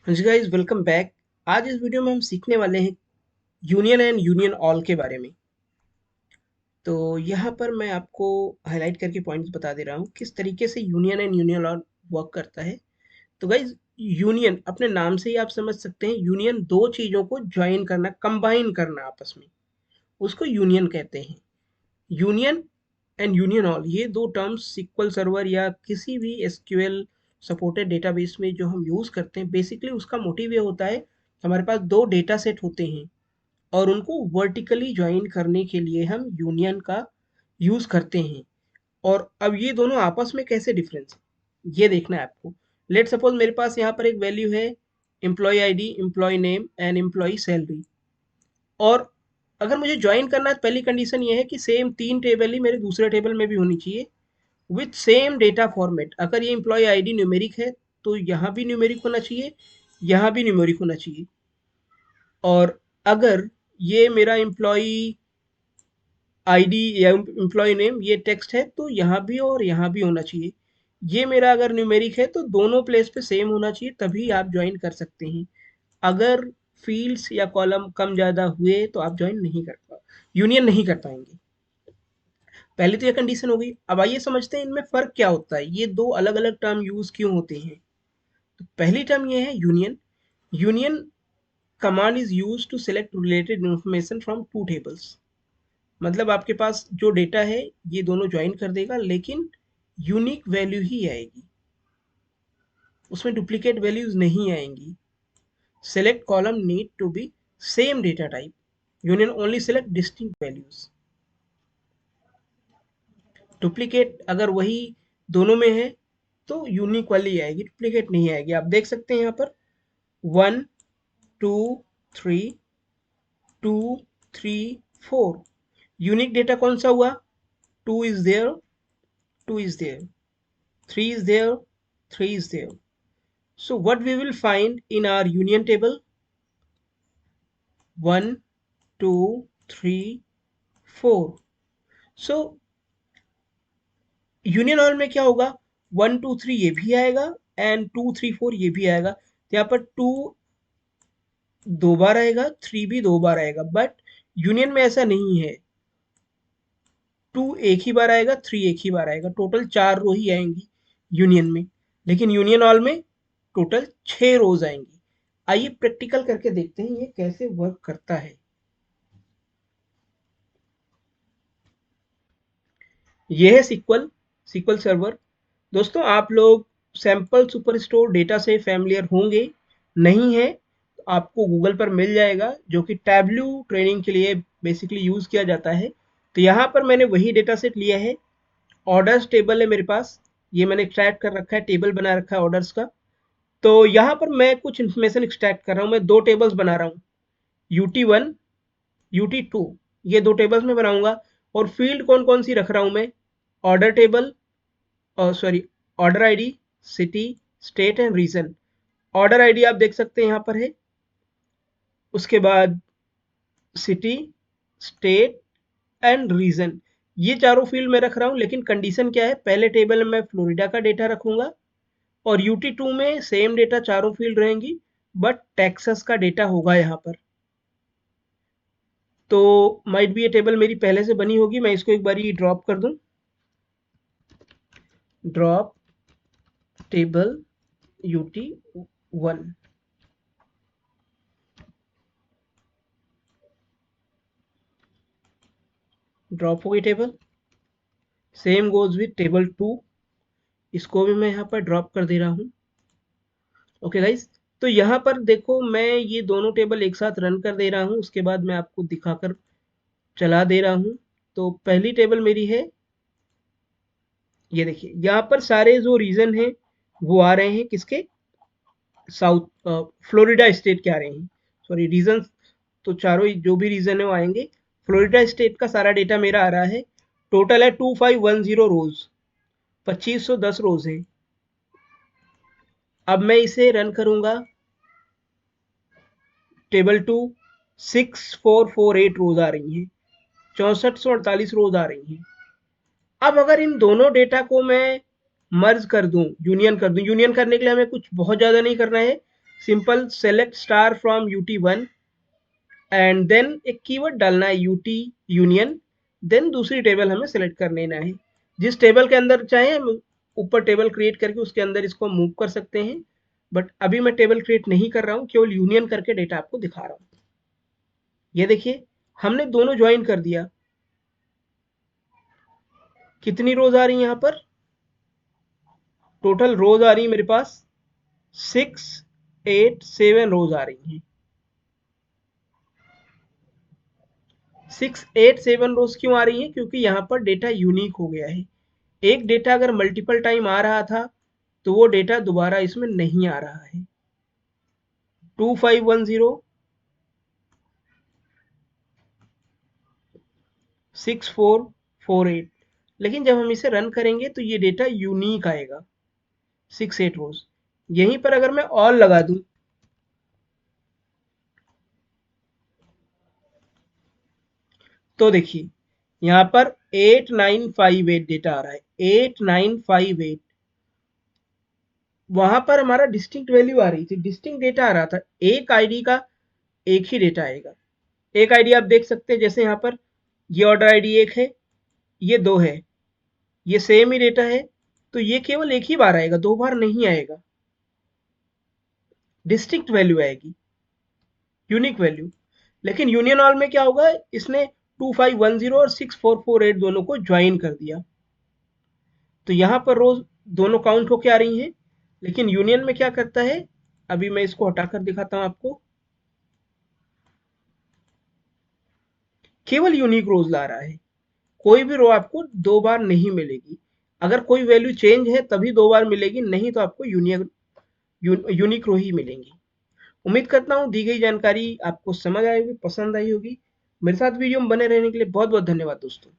हाँ जी guys, welcome back. आज इस वीडियो में हम सीखने वाले हैं यूनियन एंड यूनियन ऑल के बारे में। तो यहाँ पर मैं आपको हाईलाइट करके पॉइंट्स बता दे रहा हूँ किस तरीके से union and union all work करता है। तो गाइस, यूनियन अपने नाम से ही आप समझ सकते हैं। यूनियन दो चीज़ों को ज्वाइन करना, कंबाइन करना आपस में, उसको यूनियन कहते हैं। यूनियन एंड यूनियन ऑल, ये दो टर्म्स सिक्वल सर्वर या किसी भी एसक्यूएल सपोर्टेड डेटाबेस में जो हम यूज़ करते हैं, बेसिकली उसका मोटिव ये होता है, हमारे पास दो डेटा सेट होते हैं और उनको वर्टिकली ज्वाइन करने के लिए हम यूनियन का यूज़ करते हैं। और अब ये दोनों आपस में कैसे डिफरेंस है, ये देखना है आपको। लेट सपोज मेरे पास यहाँ पर एक वैल्यू है employ ID, employ name and employ salary. और अगर मुझे ज्वाइन करना है तो पहली कंडीशन ये है कि सेम तीन टेबल ही मेरे दूसरे टेबल में भी होनी चाहिए विथ सेम डेटा फॉर्मेट। अगर ये एम्प्लॉय आईडी न्यूमेरिक है तो यहाँ भी न्यूमेरिक होना चाहिए, यहाँ भी न्यूमेरिक होना चाहिए। और अगर ये मेरा एम्प्लॉय आईडी या एम्प्लॉय नेम ये टेक्स्ट है तो यहाँ भी और यहाँ भी होना चाहिए। ये मेरा अगर न्यूमेरिक है तो दोनों प्लेस पे सेम होना चाहिए, तभी आप ज्वाइन कर सकते हैं। अगर फील्ड्स या कॉलम कम ज़्यादा हुए तो आप ज्वाइन नहीं कर पा यूनियन नहीं कर पाएंगे। पहले तो ये कंडीशन हो गई। अब आइए समझते हैं इनमें फ़र्क क्या होता है, ये दो अलग अलग टर्म यूज़ क्यों होते हैं। तो पहली टर्म ये है union. Union command is use to select related information from two tables. मतलब आपके पास जो डेटा है ये दोनों ज्वाइन कर देगा, लेकिन यूनिक वैल्यू ही आएगी, उसमें डुप्लीकेट वैल्यूज नहीं आएंगी। Select column need to be same data type, union only select distinct values. Duplicate अगर वही दोनों में है तो यूनिक वाली आएगी, डुप्लीकेट नहीं आएगी। आप देख सकते हैं यहाँ पर 1 2 3 2 3 4, यूनिक डेटा कौन सा हुआ? 2 is there, 2 is there, 3 is there, 3 is there. So what we will find in our union table? 1 2 3 4. So union all में क्या होगा? 1 2 3 ये भी आएगा एंड 2 3 4 ये भी आएगा। तो यहाँ पर 2 दो बार आएगा, 3 भी दो बार आएगा। बट यूनियन में ऐसा नहीं है, 2 एक ही बार आएगा, 3 एक ही बार आएगा। टोटल 4 रो ही आएंगी यूनियन में। लेकिन यूनियन ऑल में टोटल 6 रोज आएंगी। आइए प्रैक्टिकल करके देखते हैं ये कैसे वर्क करता है। ये है सिक्वल सर्वर। दोस्तों, आप लोग सैंपल सुपरस्टोर डेटा से फैमिलियर होंगे, नहीं है तो आपको गूगल पर मिल जाएगा, जो कि टैब्ल्यू ट्रेनिंग के लिए बेसिकली यूज किया जाता है। तो यहाँ पर मैंने वही डेटा सेट लिया है। ऑर्डर्स टेबल है मेरे पास, ये मैंने एक्सट्रैक्ट कर रखा है, टेबल बना रखा है ऑर्डर्स का। तो यहाँ पर मैं कुछ इन्फॉर्मेशन एक्सट्रैक्ट कर रहा हूँ। मैं दो टेबल्स बना रहा हूँ, UT1 UT2, ये दो टेबल्स में बनाऊंगा। और फील्ड कौन कौन सी रख रहा हूँ मैं? Order table, sorry, order ID, city, state and region. Order ID आप देख सकते हैं यहाँ पर है, उसके बाद सिटी, स्टेट एंड रीजन, ये चारों फील्ड में रख रहा हूँ। लेकिन कंडीशन क्या है? पहले टेबल में मैं फ्लोरिडा का डेटा रखूंगा और UT2 में सेम डेटा चारों फील्ड रहेंगी, बट टेक्सास का डेटा होगा यहाँ पर। तो माइट भी ये टेबल मेरी पहले से बनी होगी, मैं इसको एक बार ड्रॉप कर दूं। ड्रॉप टेबल UT1, ड्रॉप हो गई table. Same goes with table 2, इसको भी मैं यहाँ पर ड्रॉप कर दे रहा हूँ। ओके गाइस, तो यहाँ पर देखो मैं ये दोनों टेबल एक साथ रन कर दे रहा हूँ, उसके बाद मैं आपको दिखाकर चला दे रहा हूँ। तो पहली टेबल मेरी है, ये देखिए यहाँ पर सारे जो रीजन हैं वो आ रहे हैं किसके? साउथ फ्लोरिडा स्टेट के आ रहे हैं। सॉरी, रीजन तो चारों जो भी रीजन है वो आएंगे। फ्लोरिडा स्टेट का सारा डेटा मेरा आ रहा है। टोटल है 2510 रोज, 2510 रोज है। अब मैं इसे रन करूंगा। टेबल 2 6448 रोज आ रही हैं, 6448 रोज आ रही हैं। अब अगर इन दोनों डेटा को मैं मर्ज कर दूं, यूनियन कर दूं, यूनियन करने के लिए हमें कुछ बहुत ज़्यादा नहीं करना है। Simple select star from UT1 and then एक कीवर्ड डालना है UT यूनियन, देन दूसरी टेबल हमें सेलेक्ट कर लेना है। जिस टेबल के अंदर चाहे हम ऊपर टेबल क्रिएट करके उसके अंदर इसको मूव कर सकते हैं, बट अभी मैं टेबल क्रिएट नहीं कर रहा हूँ, केवल यूनियन करके डेटा आपको दिखा रहा हूँ। ये देखिए हमने दोनों ज्वाइन कर दिया। कितनी रोज आ रही है यहाँ पर? टोटल रोज आ रही है मेरे पास 6 8 7 रोज आ रही हैं। 6 8 7 रोज क्यों आ रही है? क्योंकि यहाँ पर डेटा यूनिक हो गया है। एक डेटा अगर मल्टीपल टाइम आ रहा था तो वो डेटा दोबारा इसमें नहीं आ रहा है। 2510 6448, लेकिन जब हम इसे रन करेंगे तो ये डेटा यूनिक आएगा 6 8 रोज। यहीं पर अगर मैं ऑल लगा दूं तो देखिए यहाँ पर 8958 डेटा आ रहा है, 8958। वहां पर हमारा डिस्टिंक्ट वैल्यू आ रही थी, डिस्टिंक्ट डेटा आ रहा था। एक आईडी का एक ही डेटा आएगा। एक आईडी आप देख सकते हैं, जैसे यहाँ पर ये ऑर्डर आईडी एक है, ये दो है, ये सेम ही डेटा है, तो ये केवल एक ही बार आएगा, दो बार नहीं आएगा। डिस्टिंक्ट वैल्यू आएगी, यूनिक वैल्यू। लेकिन यूनियन ऑल में क्या होगा, इसने 2510 और 6448 दोनों को ज्वाइन कर दिया, तो यहां पर रोज दोनों काउंट होके आ रही हैं। लेकिन यूनियन में क्या करता है, अभी मैं इसको हटाकर दिखाता हूं आपको। केवल यूनिक रोज ला रहा है, कोई भी रो आपको दो बार नहीं मिलेगी। अगर कोई वैल्यू चेंज है तभी दो बार मिलेगी, नहीं तो आपको यूनिक रो ही मिलेंगी। उम्मीद करता हूँ दी गई जानकारी आपको समझ आई होगी, पसंद आई होगी। मेरे साथ वीडियो में बने रहने के लिए बहुत बहुत धन्यवाद दोस्तों।